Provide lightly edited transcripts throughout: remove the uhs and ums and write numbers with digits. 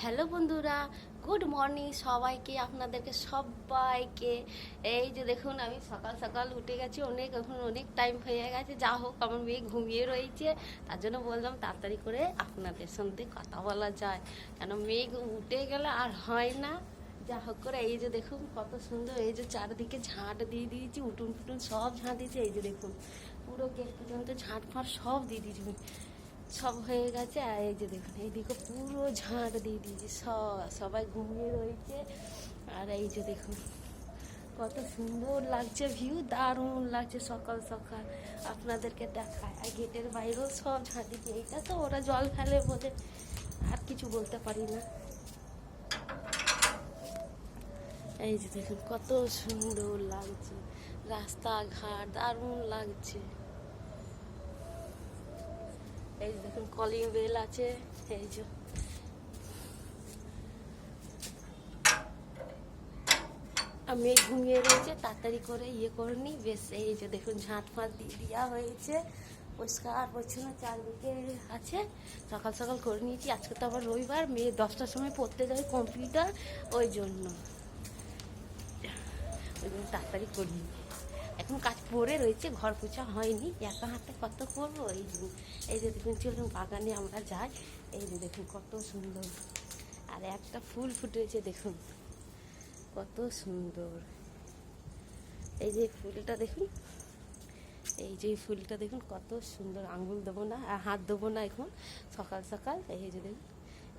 Hello বন্ধুরা, good morning সবাইকে, আপনাদেরকে সবাইকে। এই যে দেখুন, আমি সকাল সকাল উঠে গেছি, এখন অনেক টাইম হয়ে গেছে। যা হোক, আমার মেয়ে ঘুমিয়ে রয়েছে, তার জন্য বললাম তাড়াতাড়ি করে আপনাদের সঙ্গে কথা বলা যায়, কেন মেয়ে উঠে গেলে আর হয় না। যা হোক করে, এই যে দেখুন কত সুন্দর, এই যে চারদিকে ঝাঁট দিয়ে দিয়েছি, উঠুন ফুটুন সব ঝাঁট দিয়েছি। এই যে দেখুন পুরো গেট পর্যন্ত ঝাঁট ফাঁট সব দিয়ে দিয়েছি, সব হয়ে গেছে। আর এই যে দেখুন এইদিকে পুরো ঝাঁট দিয়ে দিয়েছি, সবাই ঘুমিয়ে রয়েছে। আর এই যে দেখুন কত সুন্দর লাগছে, ভিউ দারুণ লাগছে সকাল সকাল। আপনাদেরকে দেখায়, আর গেটের বাইরেও সব ঝাঁট দিয়েছে। এইটা তো ওরা জল ফেলে বলে আর কিছু বলতে পারি না। এই যে দেখুন কত সুন্দর লাগছে, রাস্তাঘাট দারুণ লাগছে। এই যে দেখুন কলিং বেল আছে। এই যে আমি ঘুমিয়ে রয়েছে, তাড়াতাড়ি করে করে নি বেশ। এই যে দেখুন ঝাঁট ফাঁট দিয়ে দেওয়া হয়েছে, পরিষ্কার পরিচ্ছন্ন চারদিকে আছে। সকাল সকাল করে নিয়েছি। আজকে তো আবার রবিবার, মেয়ে 10টার সময় পড়তে যাবে কম্পিউটার, ওই জন্য তাড়াতাড়ি করি। এখন কাজ পড়ে রয়েছে, ঘর পোছা হয়নি, একা হাতে কত করবো। এই যে দেখুন চলুন বাগানে আমরা যাই। এই যে দেখুন কত সুন্দর, আর একটা ফুল ফুটেছে দেখুন কত সুন্দর। এই যে ফুলটা দেখুন, এই যে ফুলটা দেখুন কত সুন্দর। আঙুল দেবো না, হাত দেবো না এখন, সকাল সকাল। এই যে দেখুন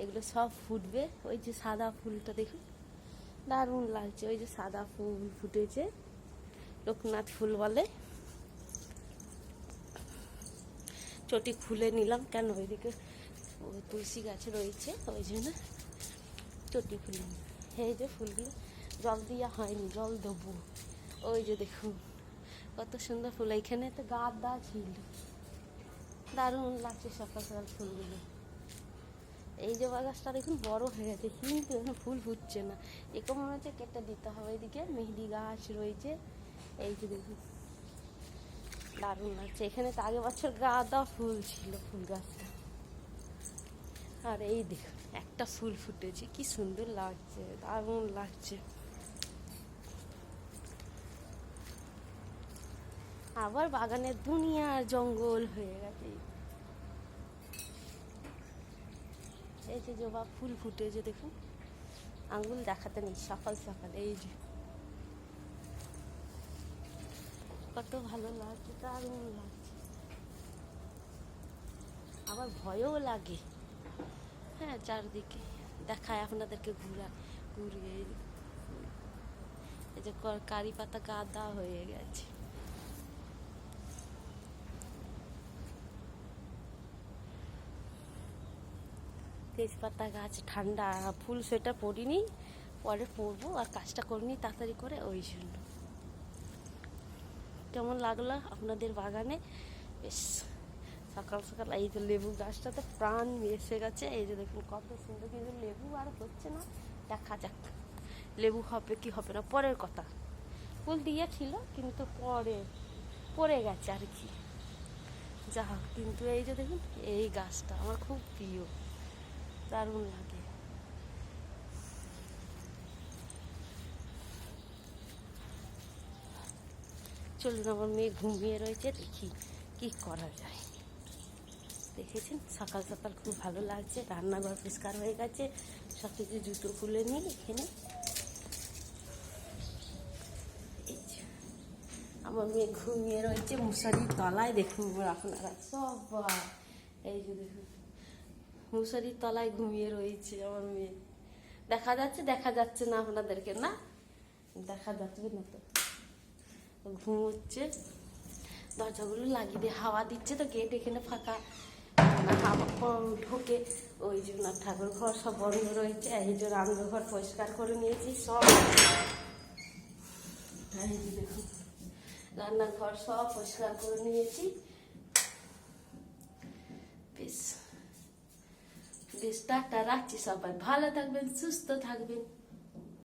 এগুলো সব ফুটবে। ওই যে সাদা ফুলটা দেখুন দারুণ লাগছে, ওই যে সাদা ফুল ফুটেছে, লোকনাথ ফুল বলে। চটি খুলে নিলাম, কেন ওইদিকে তুলসী গাছ রয়েছে, ওই জন্য চটি খুলে নিলাম। এই যে ফুলগুলো জল দেওয়া হয়নি, জল দেবো। ওই যে দেখুন কত সুন্দর ফুল, এইখানে তো গাঁদা ছিল, দারুণ লাগছে সকাল সকাল ফুলগুলো। এই যে গাছটা দেখুন বড় হয়ে গেছে, কিন্তু এখন ফুল ফুটছে না, একে মনে হচ্ছে কেটে দিতে হবে। এদিকে মেহেদি গাছ রয়েছে, এই যে দেখুন দারুণ লাগছে। এখানে তো আগের বছর গাঁদা ফুল ছিল ফুল গাছটা। আর এই দেখুন একটা ফুল ফুটেছে, কি সুন্দর লাগছে, দারুণ লাগছে। আবার বাগানের দুনিয়ার জঙ্গল হয়ে গেছে। এই যে জবা ফুল ফুটেছে দেখুন, আঙ্গুল দেখাতে নেই সকাল সকাল। এই যে কত ভালো লাগছে, দারুণ লাগছে। আবার ভয়ও লাগে। হ্যাঁ, চারদিকে দেখায় আপনাদেরকে ঘুরিয়ে। এই যে কারি পাতা গাদা হয়ে গেছে। তেজপাতা গাছ, ঠান্ডা ফুল, সেটা পরিনি, পরে পরবো। আর কাজটা করিনি তাড়াতাড়ি করে, ওই জন্য। কেমন লাগলো আপনাদের বাগানে? বেশ সকাল সকাল। এই যে লেবু গাছটা তো প্রাণ এসে গেছে। এই যে দেখুন কত সুন্দর, কিন্তু লেবু আর হচ্ছে না, দেখা যাক লেবু হবে কি হবে না পরের কথা। ফুল দিয়েছিল কিন্তু পরে গেছে আর কি, যা হোক। কিন্তু এই যে দেখুন এই গাছটা আমার খুব প্রিয়, দারুণ লাগে। চলুন, আমার মেয়ে ঘুমিয়ে রয়েছে, দেখি কি করা যায়। দেখেছেন সকাল সকাল খুব ভালো লাগছে, রান্নাঘর পরিষ্কার হয়ে গেছে, সব কিছু জুতো খুলে নিই এখানে। আমার মেয়ে ঘুমিয়ে রয়েছে মশারির তলায়, দেখুন আপনারা সবাই। এই যে দেখুন মশারির তলায় ঘুমিয়ে রয়েছে আমার মেয়ে। দেখা যাচ্ছে না আপনাদেরকে? না দেখা যাচ্ছে না তো, ঘুমোচ্ছে। দরজাগুলো লাগিয়ে দিয়ে হাওয়া দিচ্ছে তো, গেট এখানে ফাঁকা, হাওয়া কম ঢোকে, ওই জন্য। ঠাকুর ঘর সব বন্ধ রয়েছে, এই যে রান্নাঘর পরিষ্কার করে নিয়েছি সব। এই যে দেখুন রান্নাঘর সব পরিষ্কার করে নিয়েছি। বেশ টাটা, রাখছি। সবাই ভালো থাকবেন, সুস্থ থাকবেন।